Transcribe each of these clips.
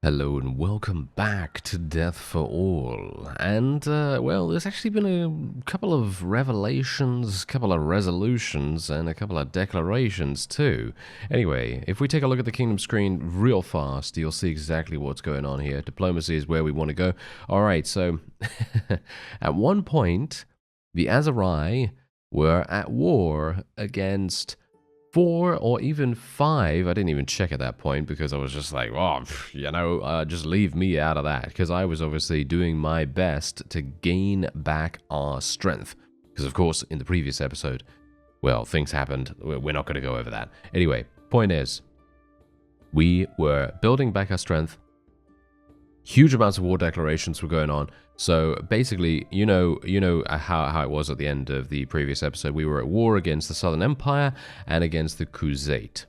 Hello and welcome back to Death for All. And, well, there's actually been a couple of revelations, a couple of resolutions, and a couple of declarations too. Anyway, if we take a look at the kingdom screen real fast, you'll see exactly what's going on here. Diplomacy is where we want to go. Alright, so, at one point, the Aserai were at war against 4 or even 5, I didn't even check at that point because I was just like, oh, just leave me out of that. Because I was obviously doing my best to gain back our strength. Because, of course, in the previous episode, well, things happened. We're not going to go over that. Anyway, point is, we were building back our strength. Huge amounts of war declarations were going on. So basically, you know how it was at the end of the previous episode. We were at war against the Southern Empire and against the Crusade.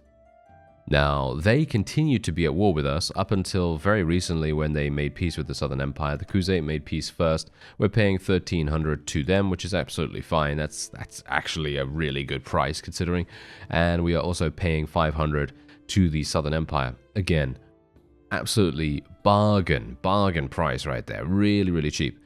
Now, they continued to be at war with us up until very recently when they made peace with the Southern Empire. The Crusade made peace first. We're paying 1,300 to them, which is absolutely fine. That's actually a really good price considering. And we are also paying 500 to the Southern Empire. Again, absolutely bargain price right there. Really, really cheap.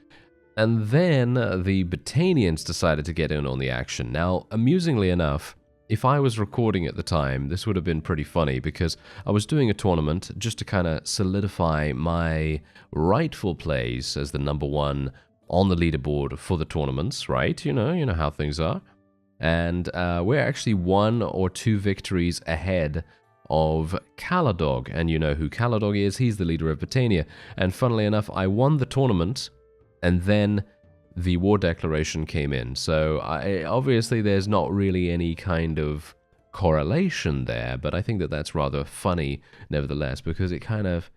And then the Botanians decided to get in on the action. Now, amusingly enough, if I was recording at the time, this would have been pretty funny because I was doing a tournament just to kind of solidify my rightful place as the #1 on the leaderboard for the tournaments, right? You know how things are. And we're actually 1 or 2 victories ahead of Calradia, and you know who Calradia is. He's the leader of Botania. And funnily enough, I won the tournament, and then the war declaration came in. So obviously there's not really any kind of correlation there, but I think that that's rather funny nevertheless, because it kind of,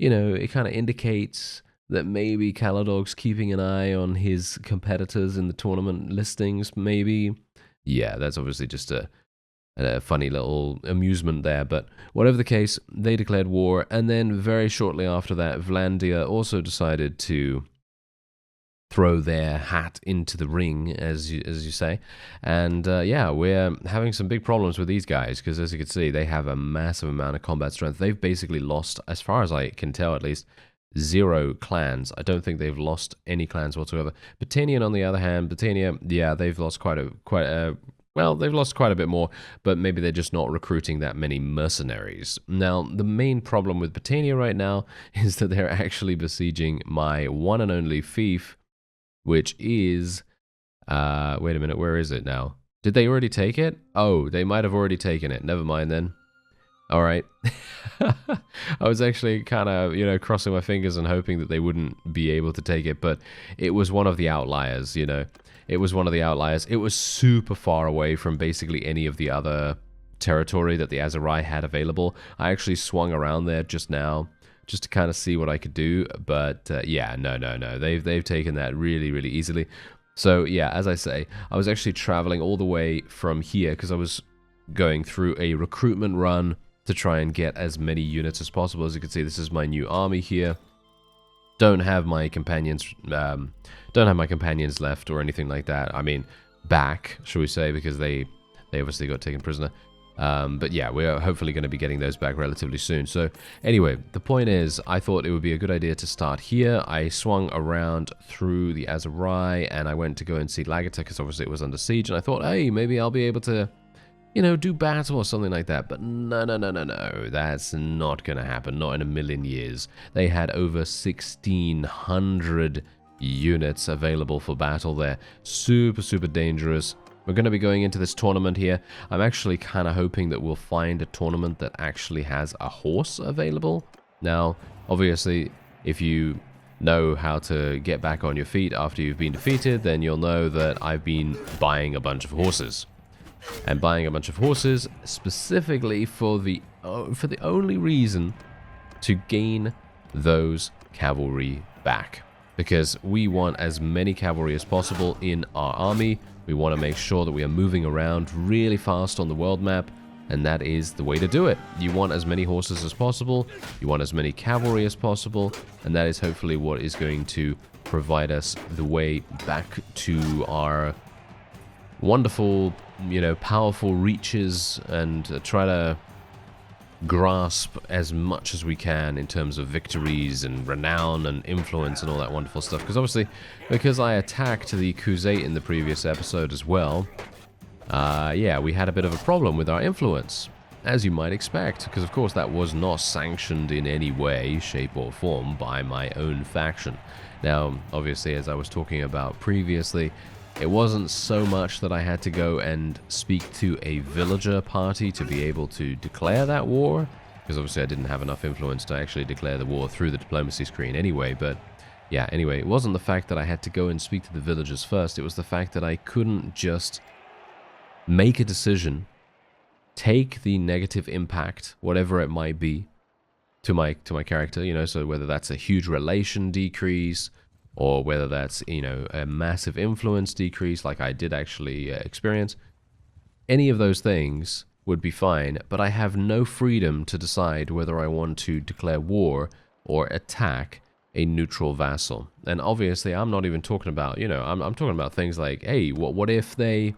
indicates that maybe Calradia's keeping an eye on his competitors in the tournament listings, maybe. Yeah, that's obviously just a funny little amusement there, but whatever the case, they declared war, and then very shortly after that, Vlandia also decided to throw their hat into the ring, as you say, and yeah, we're having some big problems with these guys, because as you can see, they have a massive amount of combat strength. They've basically lost, as far as I can tell at least, 0 clans. I don't think they've lost any clans whatsoever. Botanian, on the other hand, yeah, they've lost they've lost quite a bit more, but maybe they're just not recruiting that many mercenaries. Now, the main problem with Botania right now is that they're actually besieging my one and only fief, which is... wait a minute, where is it now? Did they already take it? Oh, they might have already taken it. Never mind then. Alright. I was actually kind of, crossing my fingers and hoping that they wouldn't be able to take it, but it was one of the outliers, It was one of the outliers. It was super far away from basically any of the other territory that the Aserai had available. I actually swung around there just now, just to kind of see what I could do, but yeah, no. They've taken that really, really easily. So yeah, as I say, I was actually traveling all the way from here because I was going through a recruitment run to try and get as many units as possible. As you can see, this is my new army here. Don't have my companions left or anything like that. I mean, back, shall we say, because they obviously got taken prisoner. But yeah, we're hopefully going to be getting those back relatively soon. So anyway, the point is, I thought it would be a good idea to start here. I swung around through the Aserai, and I went to go and see Lagata, because obviously it was under siege, and I thought, hey, maybe I'll be able to, do battle or something like that. But no, that's not going to happen, not in a million years. They had over 1,600 units available for battle there. Super, super dangerous. We're going to be going into this tournament here. I'm actually kind of hoping that we'll find a tournament that actually has a horse available. Now, obviously, if you know how to get back on your feet after you've been defeated, then you'll know that I've been buying a bunch of horses. And buying a bunch of horses specifically for the only reason to gain those cavalry back. Because we want as many cavalry as possible in our army. We want to make sure that we are moving around really fast on the world map, and that is the way to do it. You want as many horses as possible, you want as many cavalry as possible, and that is hopefully what is going to provide us the way back to our wonderful, powerful reaches, and try to grasp as much as we can in terms of victories and renown and influence and all that wonderful stuff. Because obviously, because I attacked the Khuzait in the previous episode as well, yeah, we had a bit of a problem with our influence, as you might expect, because of course that was not sanctioned in any way, shape or form by my own faction. Now, obviously, as I was talking about previously, it wasn't so much that I had to go and speak to a villager party to be able to declare that war, because obviously I didn't have enough influence to actually declare the war through the diplomacy screen anyway, but yeah, anyway, it wasn't the fact that I had to go and speak to the villagers first, it was the fact that I couldn't just make a decision, take the negative impact, whatever it might be, to my character, you know, so whether that's a huge relation decrease, or whether that's, you know, a massive influence decrease like I did actually experience, any of those things would be fine, but I have no freedom to decide whether I want to declare war or attack a neutral vassal. And obviously, I'm not even talking about, you know, I'm talking about things like, hey, what if they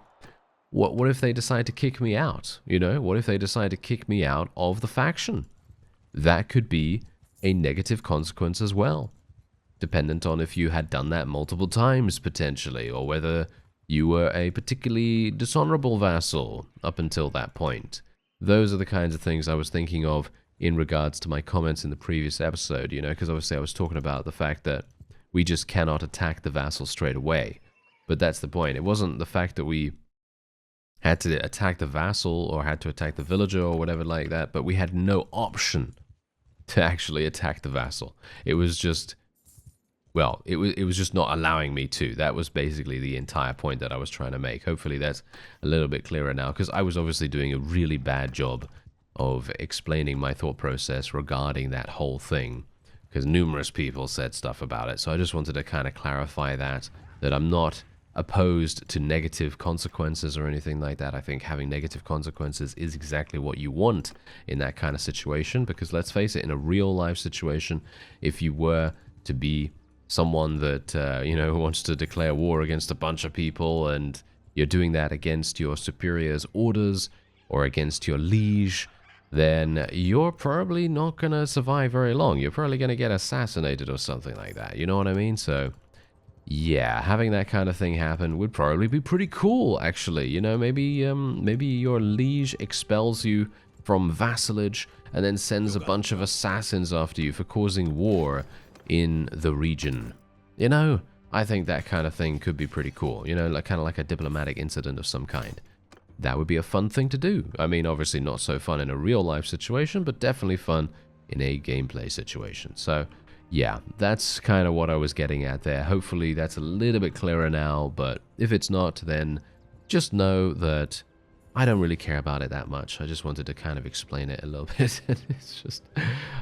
decide to kick me out? You know, what if they decide to kick me out of the faction? That could be a negative consequence as well, dependent on if you had done that multiple times potentially, or whether you were a particularly dishonorable vassal up until that point. Those are the kinds of things I was thinking of in regards to my comments in the previous episode, you know, because obviously I was talking about the fact that we just cannot attack the vassal straight away. But that's the point. It wasn't the fact that we had to attack the vassal or had to attack the villager or whatever like that, but we had no option to actually attack the vassal. It was just, well, it was just not allowing me to. That was basically the entire point that I was trying to make. Hopefully that's a little bit clearer now, because I was obviously doing a really bad job of explaining my thought process regarding that whole thing, because numerous people said stuff about it. So I just wanted to kind of clarify that I'm not opposed to negative consequences or anything like that. I think having negative consequences is exactly what you want in that kind of situation, because let's face it, in a real life situation, if you were to be someone that, you know, wants to declare war against a bunch of people, and you're doing that against your superior's orders or against your liege, then you're probably not going to survive very long. You're probably going to get assassinated or something like that. You know what I mean? So yeah, having that kind of thing happen would probably be pretty cool, actually. You know, maybe your liege expels you from vassalage and then sends a bunch of assassins after you for causing war in the region. You know, I think that kind of thing could be pretty cool. You know, like kind of like a diplomatic incident of some kind. That would be a fun thing to do. I mean, obviously not so fun in a real life situation, but definitely fun in a gameplay situation. So yeah, that's kind of what I was getting at there. Hopefully that's a little bit clearer now, but if it's not, then just know that I don't really care about it that much. I just wanted to kind of explain it a little bit. It's just,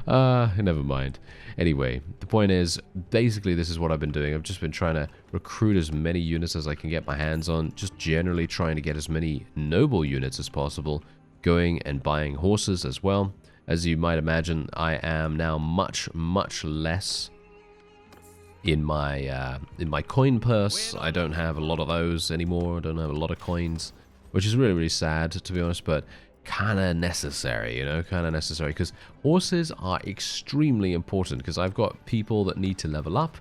never mind. Anyway, the point is, basically this is what I've been doing. I've just been trying to recruit as many units as I can get my hands on, just generally trying to get as many noble units as possible, going and buying horses as well. As you might imagine, I am now much less in my coin purse. I don't have a lot of those anymore. I don't have a lot of coins, which is really sad, to be honest, but kind of necessary, you know, kind of necessary, because horses are extremely important, because I've got people that need to level up.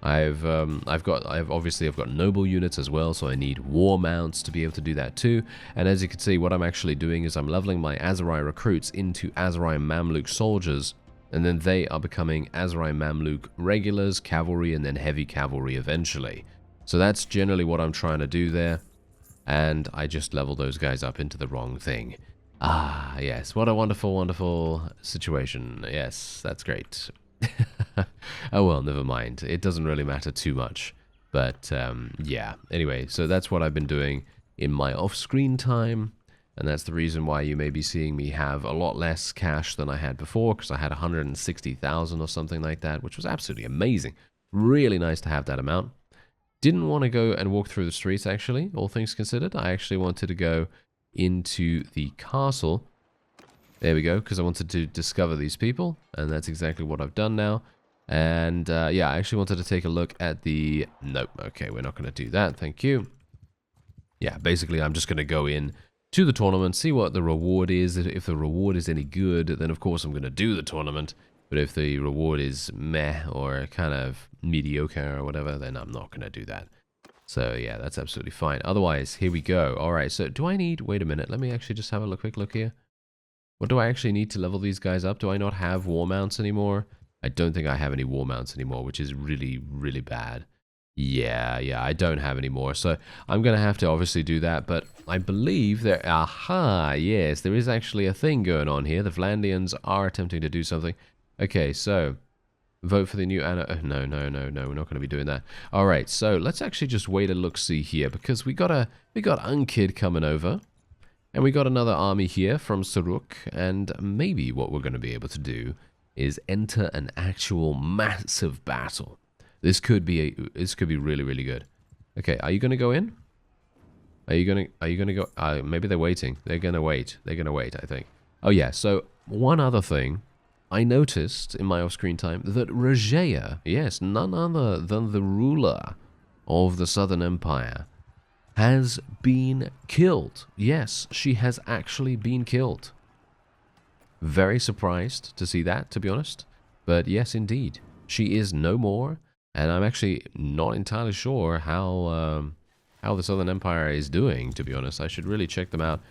I've obviously got noble units as well, so I need war mounts to be able to do that too. And as you can see, what I'm actually doing is I'm leveling my Azerai recruits into Azerai Mamluk soldiers, and then they are becoming Azerai Mamluk regulars, cavalry, and then heavy cavalry eventually. So that's generally what I'm trying to do there, and I just leveled those guys up into the wrong thing. Ah, yes, what a wonderful situation. Yes, that's great. Oh well, never mind. It doesn't really matter too much. But yeah, anyway, so that's what I've been doing in my off-screen time, and that's the reason why you may be seeing me have a lot less cash than I had before, because I had 160,000 or something like that, which was absolutely amazing. Really nice to have that amount. Didn't want to go and walk through the streets, actually, all things considered. I actually wanted to go into the castle. There we go, because I wanted to discover these people, and that's exactly what I've done now. And yeah, I actually wanted to take a look at the... Nope, okay, we're not going to do that, thank you. Yeah, basically I'm just going to go in to the tournament, see what the reward is. If the reward is any good, then of course I'm going to do the tournament. But if the reward is meh or kind of mediocre or whatever, then I'm not going to do that. So yeah, that's absolutely fine. Otherwise, here we go. All right, so do I need... Wait a minute, let me actually just have a quick look here. What do I actually need to level these guys up? Do I not have war mounts anymore? I don't think I have any war mounts anymore, which is really, really bad. Yeah, I don't have any more. So I'm going to have to obviously do that, but I believe there... Aha, yes, there is actually a thing going on here. The Vlandians are attempting to do something. Okay, so... Vote for the new No, we're not going to be doing that. All right, so let's actually just wait a look-see here, because we got Unkid coming over, and we got another army here from Saruk, and maybe what we're going to be able to do is enter an actual massive battle. This could be really, really good. Okay, are you going to go in? Are you going to go? Maybe they're waiting. They're going to wait. They're going to wait, I think. Oh yeah. So one other thing. I noticed in my off-screen time that Regea, yes, none other than the ruler of the Southern Empire, has been killed. Yes, she has actually been killed. Very surprised to see that, to be honest. But yes, indeed, she is no more, and I'm actually not entirely sure how the Southern Empire is doing, to be honest. I should really check them out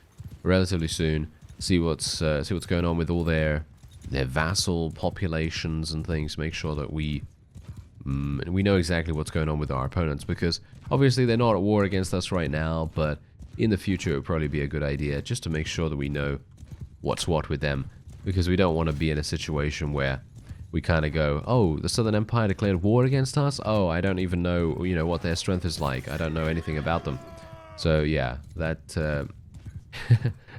relatively soon, see what's going on with all their vassal populations and things, make sure that we know exactly what's going on with our opponents, because obviously they're not at war against us right now, but in the future it would probably be a good idea just to make sure that we know what's what with them, because we don't want to be in a situation where we kind of go, oh, the Southern Empire declared war against us? Oh, I don't even know, what their strength is like. I don't know anything about them. So yeah, that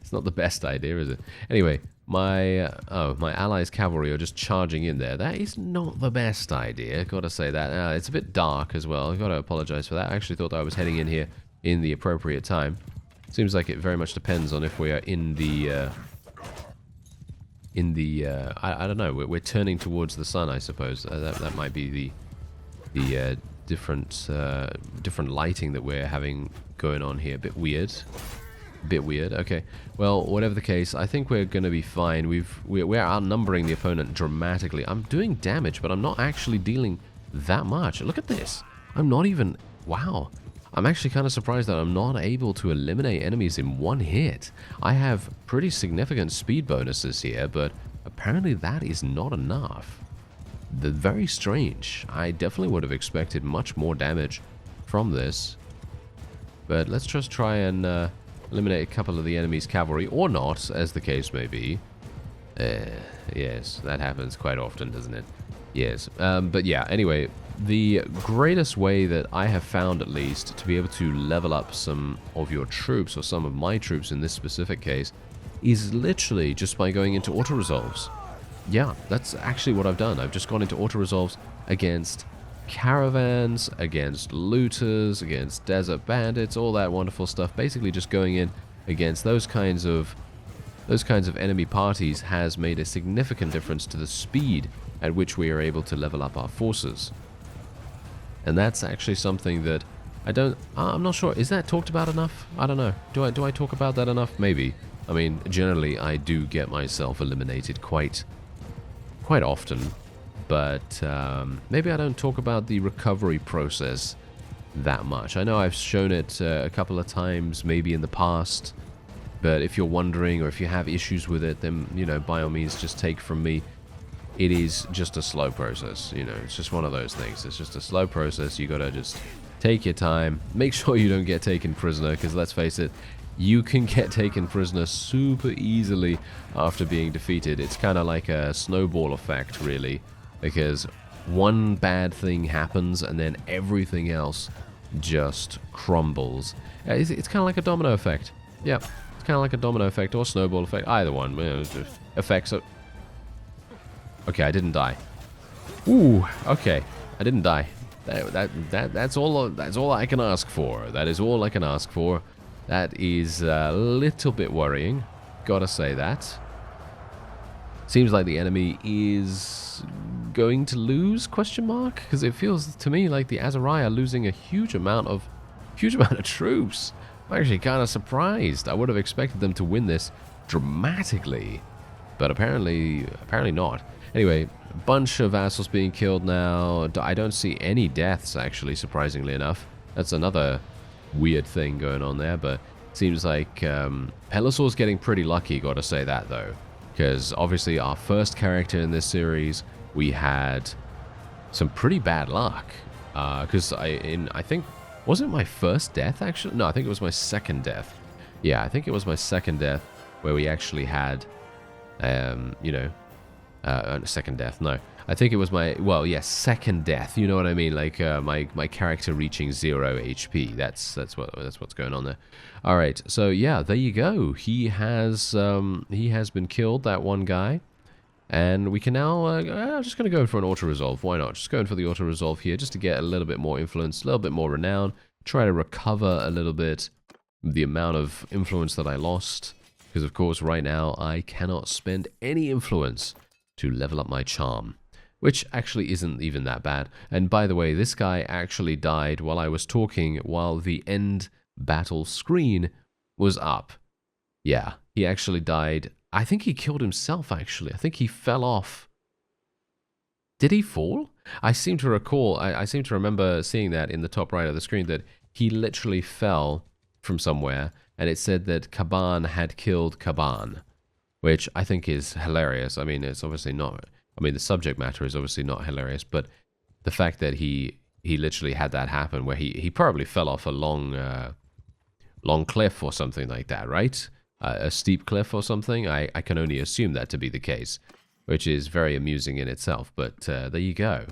it's not the best idea, is it? Anyway, my allies' cavalry are just charging in there. That is not the best idea, gotta say that. It's a bit dark as well. I've got to apologize for that. I actually thought I was heading in here in the appropriate time. Seems like it very much depends on if we are in the I don't know. We're turning towards the sun, I suppose. That might be the different lighting that we're having going on here. A bit weird. Okay, well, whatever the case, I think we're going to be fine. We're outnumbering the opponent dramatically. I'm doing damage, but I'm not actually dealing that much. Look at this. I'm not even... Wow. I'm actually kind of surprised that I'm not able to eliminate enemies in one hit. I have pretty significant speed bonuses here, but apparently that is not enough. Very strange. I definitely would have expected much more damage from this. But let's just try and... eliminate a couple of the enemy's cavalry, or not, as the case may be. Yes, that happens quite often, doesn't it? Yes, but yeah, anyway, the greatest way that I have found, at least, to be able to level up some of your troops, or some of my troops in this specific case, is literally just by going into auto-resolves. Yeah, that's actually what I've done. I've just gone into auto-resolves against caravans, against looters, against desert bandits, all that wonderful stuff. Basically just going in against those kinds of enemy parties has made a significant difference to the speed at which we are able to level up our forces. And that's actually something that I'm not sure, is that talked about enough? I don't know. Do I talk about that enough? Maybe. I mean, generally I do get myself eliminated quite often. But maybe I don't talk about the recovery process that much. I know I've shown it a couple of times, maybe in the past. But if you're wondering, or if you have issues with it, then, by all means, just take from me. It is just a slow process. It's just one of those things. It's just a slow process. You gotta just take your time. Make sure you don't get taken prisoner, because let's face it, you can get taken prisoner super easily after being defeated. It's kind of like a snowball effect, really. Because one bad thing happens and then everything else just crumbles. It's kind of like a domino effect. Yep, it's kind of like a domino effect or snowball effect. Either one. Effects. Okay, I didn't die. Ooh, okay, I didn't die. That's all I can ask for. That is all I can ask for. That is a little bit worrying. Gotta say that. Seems like the enemy is going to lose, question mark? Because it feels to me like the Azariah are losing a huge amount of troops. I'm actually kind of surprised. I would have expected them to win this dramatically, but apparently not. Anyway, a bunch of vassals being killed now. I don't see any deaths, actually, surprisingly enough. That's another weird thing going on there, but it seems like Pelisaur's getting pretty lucky, gotta say that, though. Because obviously our first character in this series, we had some pretty bad luck. Because I think, was it my first death, actually? No, I think it was my second death. Yeah, I think it was my second death where we actually had, you know, second death, no. I think it was my, well, yes, second death, you know what I mean? Like, my character reaching 0 HP. That's what's going on there. Alright, so yeah, there you go. He has been killed, that one guy. And we can now, I'm just going to go for an auto-resolve. Why not? Just going for the auto-resolve here, just to get a little bit more influence, a little bit more renown. Try to recover a little bit the amount of influence that I lost. Because, of course, right now, I cannot spend any influence to level up my charm. Which actually isn't even that bad. And by the way, this guy actually died while I was talking, while the end battle screen was up. Yeah, he actually died. I think he killed himself, actually. I think he fell off. Did he fall? I seem to recall, I seem to remember seeing that in the top right of the screen, that he literally fell from somewhere, and it said that Kaban had killed Kaban, which I think is hilarious. I mean, it's obviously not, I mean, the subject matter is obviously not hilarious, but the fact that he literally had that happen, where he probably fell off a long cliff or something like that, right? A steep cliff or something. I can only assume that to be the case, which is very amusing in itself. But there you go.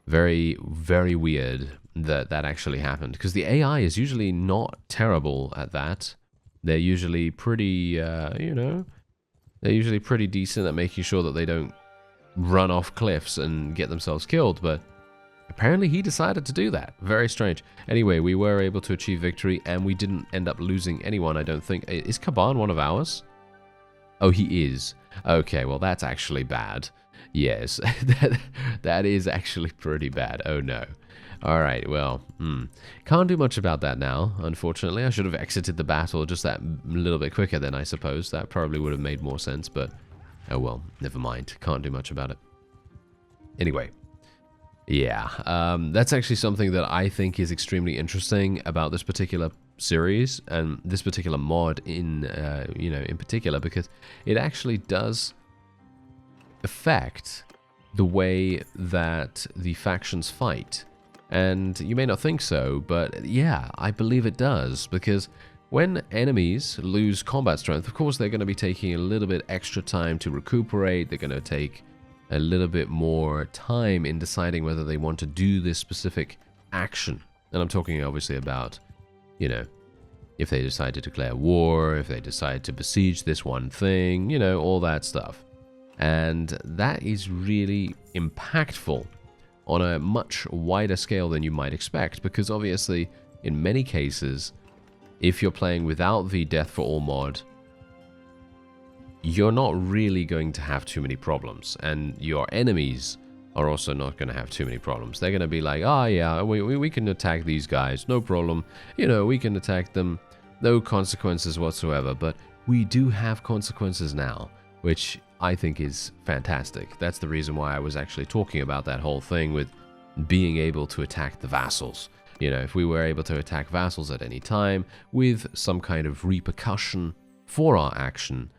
Very, very weird that that actually happened, because the AI is usually not terrible at that. They're usually pretty, you know, they're usually pretty decent at making sure that they don't run off cliffs and get themselves killed, but apparently he decided to do that. Very strange. Anyway, we were able to achieve victory, and we didn't end up losing anyone, I don't think. Is Kaban one of ours? Oh, he is. Okay, well, that's actually bad. Yes, that is actually pretty bad. Oh, no. Alright, well, can't do much about that now, unfortunately. I should have exited the battle just that little bit quicker then, I suppose. That probably would have made more sense, but oh well, never mind. Can't do much about it. Anyway. Yeah, that's actually something that I think is extremely interesting about this particular series and this particular mod in, you know, in particular, because it actually does affect the way that the factions fight. And you may not think so, but yeah, I believe it does, because when enemies lose combat strength, of course, they're going to be taking a little bit extra time to recuperate. They're going to take a little bit more time in deciding whether they want to do this specific action. And I'm talking obviously about, you know, if they decide to declare war, if they decide to besiege this one thing, you know, all that stuff. And that is really impactful on a much wider scale than you might expect, because obviously, in many cases, if you're playing without the Death for All mod, you're not really going to have too many problems, and your enemies are also not going to have too many problems. They're going to be like, oh yeah, we can attack these guys, no problem. You know, we can attack them, no consequences whatsoever. But we do have consequences now, which I think is fantastic. That's the reason why I was actually talking about that whole thing with being able to attack the vassals. You know, if we were able to attack vassals at any time with some kind of repercussion for our action,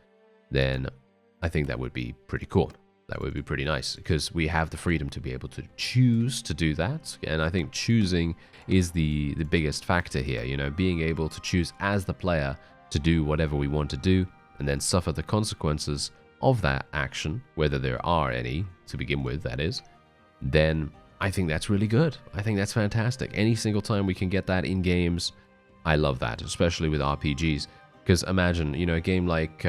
then I think that would be pretty cool. That would be pretty nice, because we have the freedom to be able to choose to do that. And I think choosing is the biggest factor here, you know, being able to choose as the player to do whatever we want to do and then suffer the consequences of that action, whether there are any to begin with, that is, then I think that's really good. I think that's fantastic. Any single time we can get that in games, I love that, especially with RPGs. Because imagine, you know, a game like,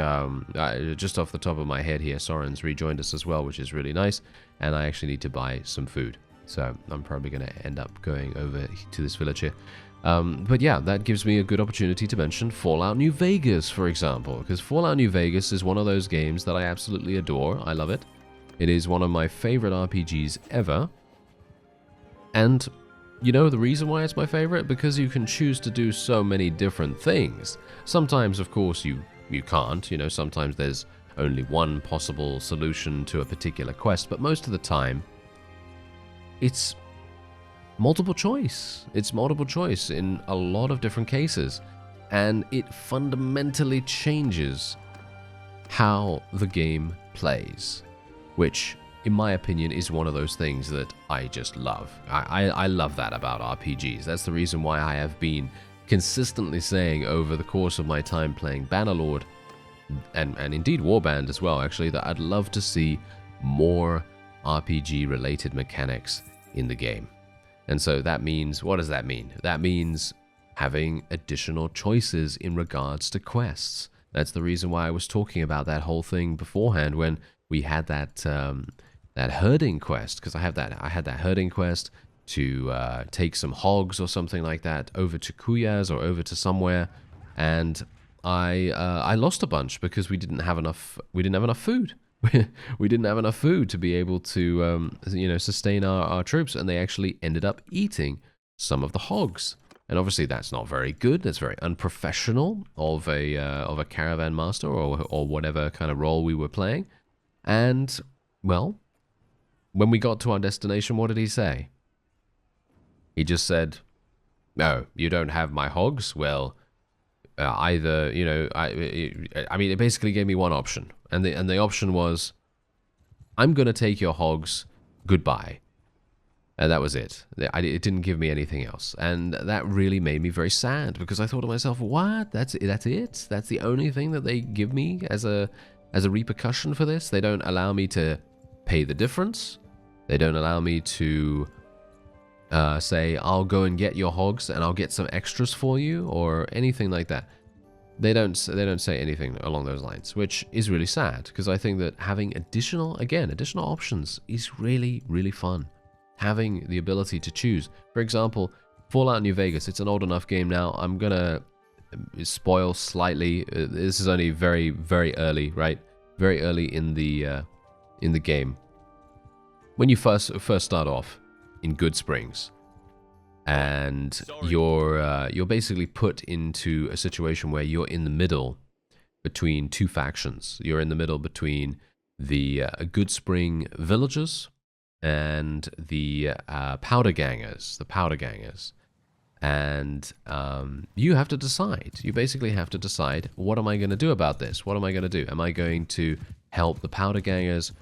just off the top of my head here, Soren's rejoined us as well, which is really nice. And I actually need to buy some food. So I'm probably going to end up going over to this village here. But yeah, that gives me a good opportunity to mention Fallout New Vegas, for example. Because Fallout New Vegas is one of those games that I absolutely adore. I love it. It is one of my favorite RPGs ever. And You know the reason why it's my favorite? Because you can choose to do so many different things. Sometimes, of course, you can't. You know, sometimes there's only one possible solution to a particular quest, but most of the time, it's multiple choice. It's multiple choice in a lot of different cases, and it fundamentally changes how the game plays, which, in my opinion, is one of those things that I just love. I love that about RPGs. That's the reason why I have been consistently saying over the course of my time playing Bannerlord, and indeed Warband as well, actually, that I'd love to see more RPG-related mechanics in the game. And so that means, what does that mean? That means having additional choices in regards to quests. That's the reason why I was talking about that whole thing beforehand when we had that that herding quest, because I had that herding quest to take some hogs or something like that over to Kuyaz or over to somewhere, and I lost a bunch because we didn't have enough food. We didn't have enough food to be able to sustain our troops, and they actually ended up eating some of the hogs. And obviously that's not very good. That's very unprofessional of a caravan master or whatever kind of role we were playing. And well, when we got to our destination, what did he say? He just said, "No, you don't have my hogs. Well, either I mean, it basically gave me one option, and the option was, I'm gonna take your hogs. Goodbye." And that was it. It didn't give me anything else. And that really made me very sad, because I thought to myself, what? That's it? That's the only thing that they give me as a repercussion for this? They don't allow me to pay the difference. They don't allow me to say, I'll go and get your hogs and I'll get some extras for you, or anything like that. They don't say anything along those lines, which is really sad, because I think that having additional options is really, really fun. Having the ability to choose. For example, Fallout New Vegas, it's an old enough game now. I'm gonna spoil slightly. This is only very, very early, right? Very early in the game. When you first start off in Good Springs, and you're basically put into a situation where you're in the middle between two factions. You're in the middle between the Good Spring villagers and the powder gangers, and you have to decide. You basically have to decide, what am I going to do about this? What am I going to do? Am I going to help the powder gangers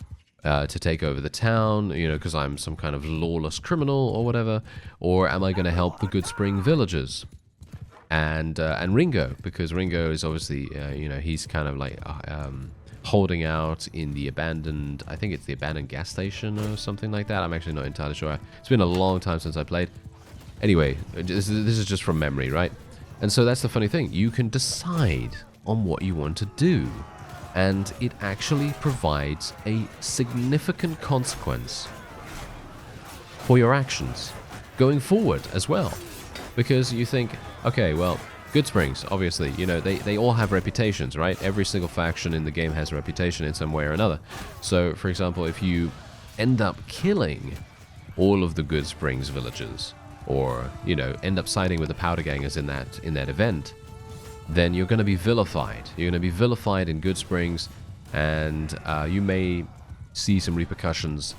to take over the town, because I'm some kind of lawless criminal or whatever, or am I going to help the Good Spring villagers? And Ringo, because Ringo is obviously, he's kind of like holding out in the abandoned, I think it's the abandoned gas station or something like that. I'm actually not entirely sure. It's been a long time since I played. Anyway, this is just from memory, right? And so that's the funny thing. You can decide on what you want to do, and it actually provides a significant consequence for your actions going forward as well. Because you think, okay, well, Good Springs, obviously, they all have reputations, right? Every single faction in the game has a reputation in some way or another. So, for example, if you end up killing all of the Good Springs villagers, or, end up siding with the powder gangers in that event, then you're going to be vilified. You're going to be vilified in Good Springs, and you may see some repercussions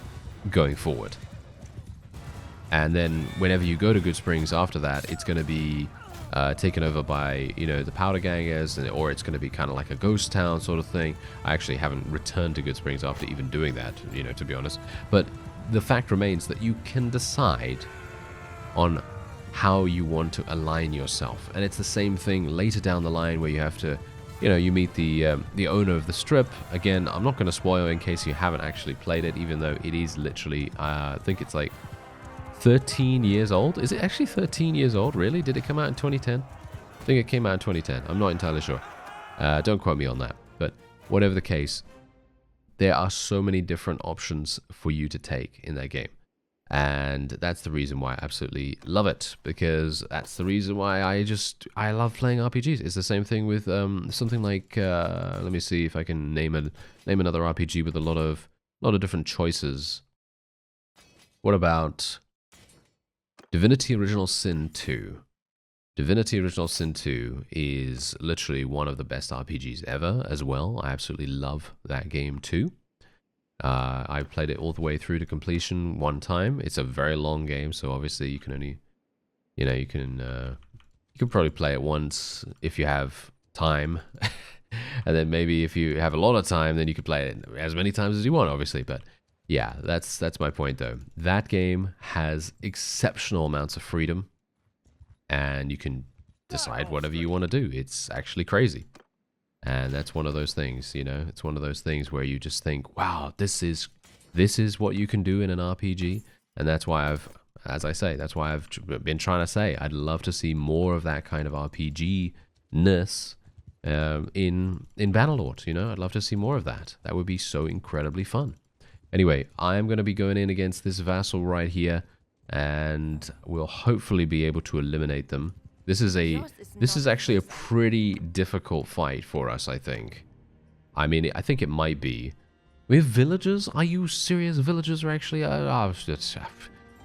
going forward. And then whenever you go to Good Springs after that, it's going to be taken over by, the powder gangers, or it's going to be kind of like a ghost town sort of thing. I actually haven't returned to Good Springs after even doing that, to be honest. But the fact remains that you can decide on how you want to align yourself. And it's the same thing later down the line where you have to, you meet the owner of the strip. Again, I'm not going to spoil in case you haven't actually played it, even though it is literally, I think it's like 13 years old. Is it actually 13 years old? Really? Did it come out in 2010? I think it came out in 2010. I'm not entirely sure. Don't quote me on that. But whatever the case, there are so many different options for you to take in that game. And that's the reason why I absolutely love it, because that's the reason why I love playing RPGs. It's the same thing with something like let me see if I can name another RPG with a lot of different choices. What about Divinity Original Sin 2. Divinity Original Sin 2 is literally one of the best RPGs ever as well. I absolutely love that game too. I played it all the way through to completion one time. It's a very long game, so obviously you can only, you can probably play it once if you have time. And then maybe if you have a lot of time, then you could play it as many times as you want, obviously. But yeah, that's my point though. That game has exceptional amounts of freedom, and you can decide whatever you want to do. It's actually crazy. And that's one of those things, it's one of those things where you just think, wow, this is what you can do in an RPG. And that's why that's why I've been trying to say, I'd love to see more of that kind of RPG-ness in Bannerlord, I'd love to see more of that. That would be so incredibly fun. Anyway, I am going to be going in against this vassal right here, and we'll hopefully be able to eliminate them. This is actually a pretty difficult fight for us, I think. I mean, I think it might be. We have villagers? Are you serious? Villagers are actually...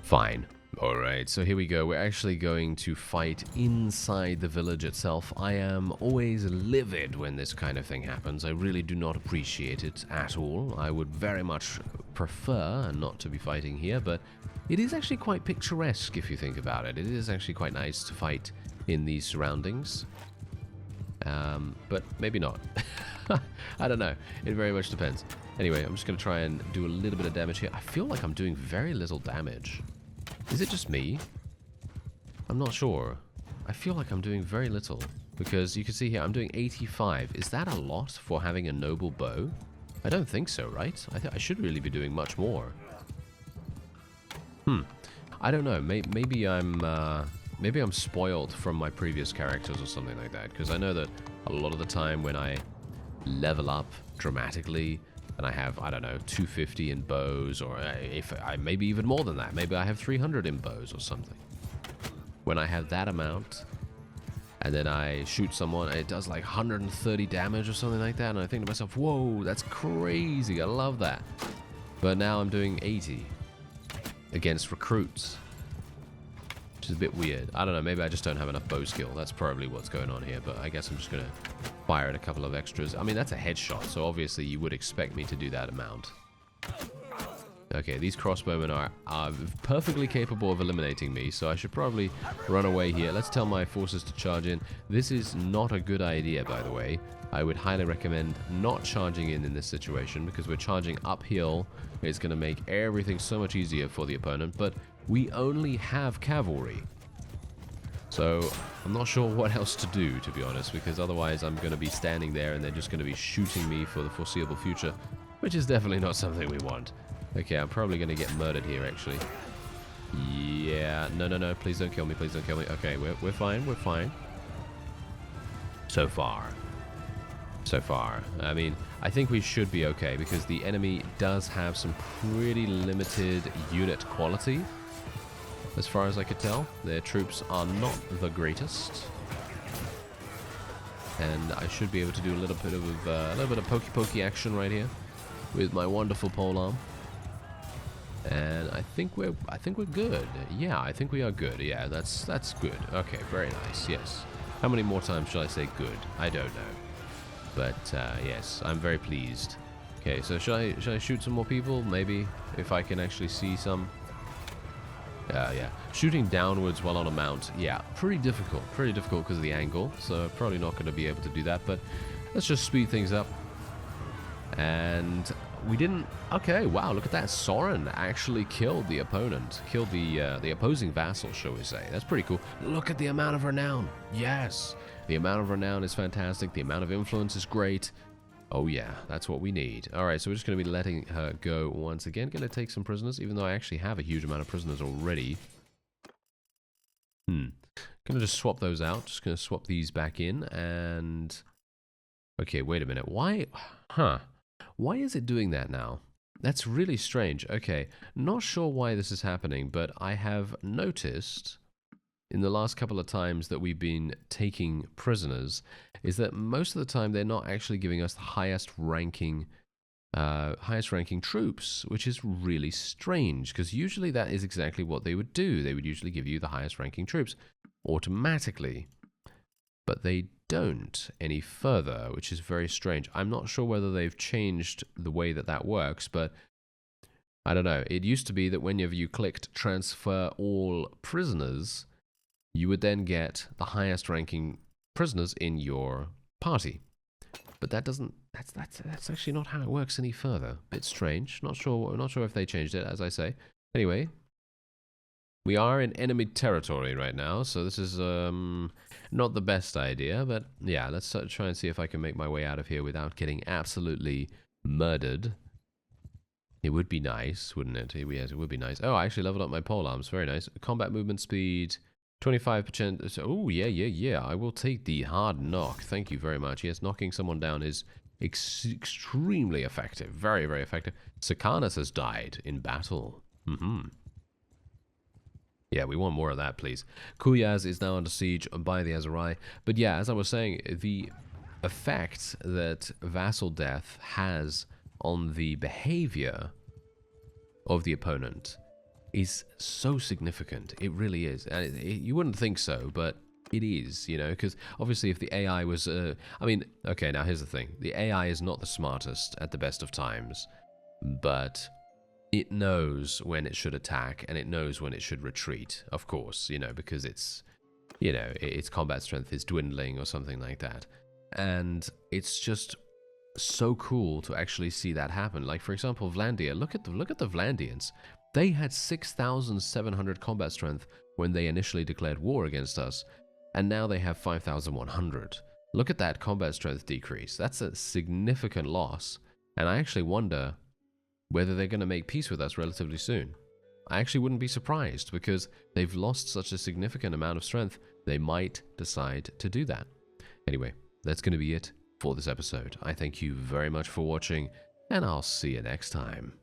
fine. Alright, so here we go. We're actually going to fight inside the village itself. I am always livid when this kind of thing happens. I really do not appreciate it at all. I would very much prefer not to be fighting here, but it is actually quite picturesque if you think about it. It is actually quite nice to fight in these surroundings. But maybe not. I don't know. It very much depends. Anyway, I'm just going to try and do a little bit of damage here. I feel like I'm doing very little damage. Is it just me? I'm not sure. I feel like I'm doing very little. Because you can see here, I'm doing 85. Is that a lot for having a noble bow? I don't think so, right? I should really be doing much more. I don't know. Maybe I'm spoiled from my previous characters or something like that. Because I know that a lot of the time when I level up dramatically, and I have, I don't know, 250 in bows, or maybe even more than that. Maybe I have 300 in bows or something. When I have that amount, and then I shoot someone, it does like 130 damage or something like that, and I think to myself, whoa, that's crazy, I love that. But now I'm doing 80 against recruits, which is a bit weird. I don't know, maybe I just don't have enough bow skill. That's probably what's going on here, but I guess I'm just going to fire at a couple of extras. I mean, that's a headshot, so obviously you would expect me to do that amount. Okay, these crossbowmen are perfectly capable of eliminating me, so I should probably run away here. Let's tell my forces to charge in. This is not a good idea, by the way. I would highly recommend not charging in this situation, because we're charging uphill. It's going to make everything so much easier for the opponent, but we only have cavalry. So I'm not sure what else to do, to be honest, because otherwise I'm going to be standing there and they're just going to be shooting me for the foreseeable future, which is definitely not something we want. Okay, I'm probably going to get murdered here, actually. Yeah, no, please don't kill me, please don't kill me. Okay, we're fine, we're fine. So far. I mean, I think we should be okay, because the enemy does have some pretty limited unit quality. As far as I could tell, their troops are not the greatest, and I should be able to do a little bit of pokey action right here with my wonderful polearm. And I think we're good. Yeah, I think we are good. Yeah, that's good. Okay, very nice. Yes. How many more times shall I say good? I don't know, but yes, I'm very pleased. Okay, so should I shoot some more people? Maybe if I can actually see some. Yeah, shooting downwards while on a mount, yeah, pretty difficult because of the angle, so probably not going to be able to do that, but let's just speed things up. And we didn't, okay, wow, look at that, Soren actually killed the opponent, killed the opposing vassal, shall we say. That's pretty cool. Look at the amount of renown, yes, the amount of renown is fantastic, the amount of influence is great. Oh yeah, that's what we need. Alright, so we're just going to be letting her go once again. Going to take some prisoners, even though I actually have a huge amount of prisoners already. Going to just swap those out. Just going to swap these back in, and... Okay, wait a minute. Why? Why is it doing that now? That's really strange. Okay, not sure why this is happening, but I have noticed... in the last couple of times that we've been taking prisoners, is that most of the time they're not actually giving us the highest ranking highest ranking troops, which is really strange because usually that is exactly what they would do. They would usually give you the highest ranking troops automatically, but they don't any further, which is very strange. I'm not sure whether they've changed the way that that works, but I don't know. It used to be that whenever you clicked transfer all prisoners, you would then get the highest ranking prisoners in your party. But that doesn't. That's actually not how it works any further. Bit strange. Not sure if they changed it, as I say. Anyway, we are in enemy territory right now, so this is not the best idea. But yeah, let's try and see if I can make my way out of here without getting absolutely murdered. It would be nice, wouldn't it? Yes, it would be nice. Oh, I actually leveled up my polearms. Very nice. Combat movement speed, 25%. Oh, yeah. I will take the hard knock. Thank you very much. Yes, knocking someone down is extremely effective. Very, very effective. Sakanas has died in battle. Yeah, we want more of that, please. Kuyaz is now under siege by the Azerai. But yeah, as I was saying, the effect that vassal death has on the behavior of the opponent is so significant. It really is. And you wouldn't think so, but it is, you know, because obviously if the AI was... I mean, okay, now here's the thing. The AI is not the smartest at the best of times, but it knows when it should attack and it knows when it should retreat, of course, you know, because it's, you know, its combat strength is dwindling or something like that. And it's just so cool to actually see that happen. Like, for example, Vlandia. Look at the Vlandians. They had 6,700 combat strength when they initially declared war against us, and now they have 5,100. Look at that combat strength decrease. That's a significant loss, and I actually wonder whether they're going to make peace with us relatively soon. I actually wouldn't be surprised, because they've lost such a significant amount of strength, they might decide to do that. Anyway, that's going to be it for this episode. I thank you very much for watching, and I'll see you next time.